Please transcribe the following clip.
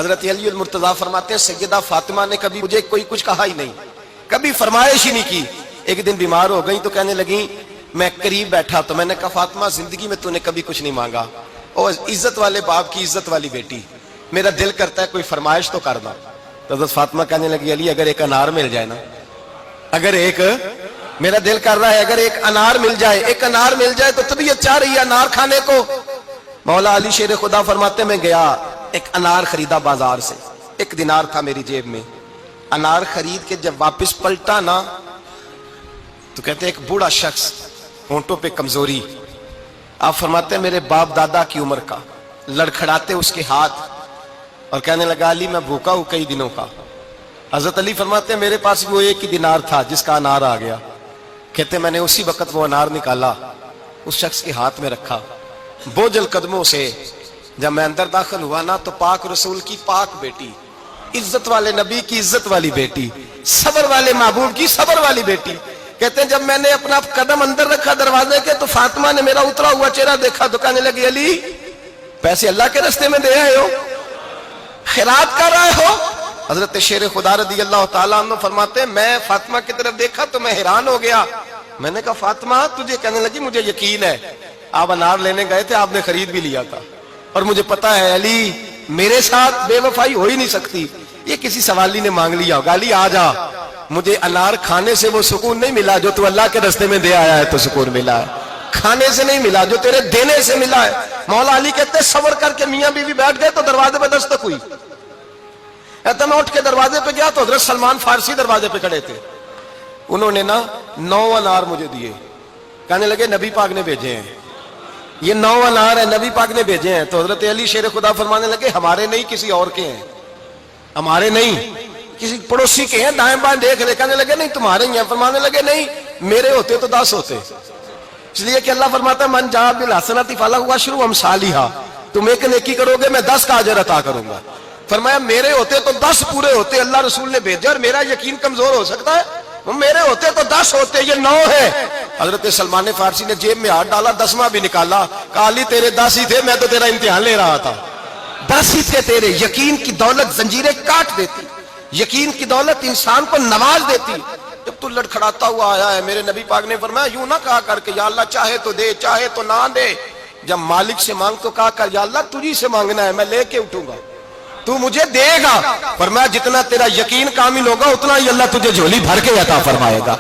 حضرت علی المرتضیٰ فرماتے ہیں سیدہ فاطمہ نے کبھی مجھے کوئی کچھ کہا ہی نہیں، کبھی فرمائش ہی نہیں کی۔ ایک دن بیمار ہو گئی تو کہنے لگیں، میں قریب بیٹھا تو میں نے کہا فاطمہ زندگی میں تو نے کبھی کچھ نہیں مانگا، اور عزت والے باپ کی عزت والی بیٹی، میرا دل کرتا ہے کوئی فرمائش تو کر دو۔ تو حضرت فاطمہ کہنے لگی علی اگر ایک انار مل جائے نا، اگر ایک، میرا دل کر رہا ہے اگر ایک انار مل جائے، ایک انار مل جائے تو طبیعت چاہ رہی ہے انار کھانے کو۔ مولا علی شیر خدا فرماتے میں گیا، ایک انار خریدا بازار سے، 1 دینار تھا میری جیب میں، انار خرید کے جب واپس پلٹا نا تو کہتے ایک بوڑھا شخص، ہونٹوں پہ کمزوری، آپ فرماتے ہیں میرے باپ دادا کی عمر کا، لڑکھڑاتے اس کے ہاتھ اور کہنے لگا علی میں بھوکا ہوں کئی دنوں کا۔ حضرت علی فرماتے ہیں میرے پاس وہ 1 ہی دینار تھا جس کا انار آ گیا، کہتے میں نے اسی وقت وہ انار نکالا، اس شخص کے ہاتھ میں رکھا، بوجھل قدموں سے جب میں اندر داخل ہوا نا تو پاک رسول کی پاک بیٹی، عزت والے نبی کی عزت والی بیٹی، صبر والے محبوب کی صبر والی بیٹی، کہتے ہیں جب میں نے اپنا قدم اندر رکھا دروازے کے تو فاطمہ نے میرا اترا ہوا چہرہ دیکھا تو کہنے لگی علی پیسے اللہ کے راستے میں دے آئے ہو، خیرات کر رہے ہو؟ حضرت شیر خدا رضی اللہ تعالیٰ عنہ فرماتے ہیں میں فاطمہ کی طرف دیکھا تو میں حیران ہو گیا، میں نے کہا فاطمہ تجھے؟ کہنے لگی مجھے یقین ہے آپ انار لینے گئے تھے، آپ نے خرید بھی لیا تھا، اور مجھے پتا ہے علی میرے ساتھ بے وفائی ہو ہی نہیں سکتی، یہ کسی سوالی نے مانگ لیا ہوگا، علی آ جا، مجھے انار کھانے سے وہ سکون نہیں ملا جو تو اللہ کے راستے میں دے آیا ہے تو سکون ملا ہے، کھانے سے نہیں ملا جو تیرے دینے سے ملا ہے۔ مولا علی کہتے ہیں صبر کر کے میاں بیوی بیٹھ گئے تو دروازے پہ دستک ہوئی، کہتا میں اٹھ کے دروازے پہ گیا تو حضرت سلمان فارسی دروازے پہ کھڑے تھے، انہوں نے نا 9 انار مجھے دیے، کہنے لگے نبی پاک نے بھیجے ہیں، یہ 9 انار ہے نبی پاک نے بھیجے ہیں۔ تو حضرت علی شیر خدا فرمانے لگے ہمارے نہیں کسی اور کے ہیں، ہمارے نہیں کسی پڑوسی کے ہیں، دائیں بائیں دیکھ لے، کہنے لگے نہیں تمہارے ہی ہیں، فرمانے لگے نہیں میرے ہوتے تو 10 ہوتے، اس لیے کہ اللہ فرماتا ہے من جاء بالحسنۃ فلہ عشر امثالھا، تم ایک نیکی کرو گے میں 10 کا اجر عطا کروں گا۔ فرمایا میرے ہوتے تو 10 پورے ہوتے، اللہ رسول نے بھیجا اور میرا یقین کمزور ہو سکتا ہے، میرے ہوتے تو 10 ہوتے، یہ 9 ہے۔ حضرت سلمان فارسی نے جیب میں ہاتھ ڈالا، 10واں بھی نکالا، کہا علی تیرے 10 ہی تھے، میں تو تیرا امتحان لے رہا تھا، 10 ہی تھے تیرے۔ یقین کی دولت زنجیریں کاٹ دیتی، یقین کی دولت انسان کو نواز دیتی۔ جب تو لڑکھڑاتا ہوا آیا ہے، میرے نبی پاک نے فرمایا یوں نہ کہا کر کے یا اللہ چاہے تو دے چاہے تو نہ دے، جب مالک سے مانگ تو کہا کر یا اللہ تجھی سے مانگنا ہے، میں لے کے اٹھوں گا، تو مجھے دے گا۔ فرمایا جتنا تیرا یقین کامل ہوگا اتنا ہی اللہ تجھے جھولی بھر کے عطا فرمائے گا۔